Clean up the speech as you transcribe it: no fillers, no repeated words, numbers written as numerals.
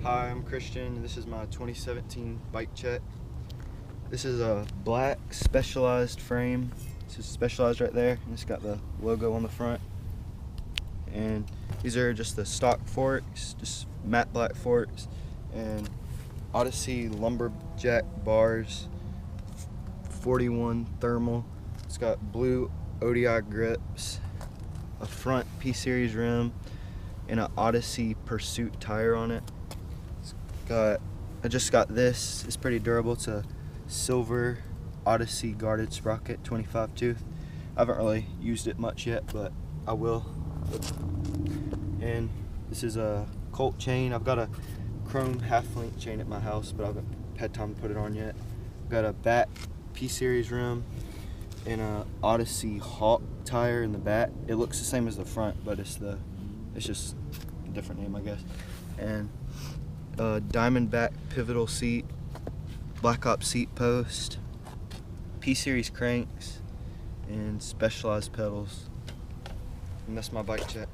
Hi, I'm Christian, and this is my 2017 bike check. This is a black Specialized frame. This is Specialized right there, and it's got the logo on the front. And these are just the stock forks, just matte black forks, and Odyssey lumberjack bars, 41 thermal. It's got blue ODI grips, a front P-Series rim, and an Odyssey Pursuit tire on it. I just got this. It's pretty durable. It's a silver Odyssey guarded sprocket, 25 tooth. I haven't really used it much yet, but I will. And this is a Colt chain. I've got a chrome half-link chain at my house, but I haven't had time to put it on yet. I've got a back P-Series rim and a Odyssey Hawk tire in the back. It looks the same as the front, but it's just a different name, I guess. And Diamond back pivotal seat, Black Ops seat post, P-Series cranks, and Specialized pedals. And that's my bike check.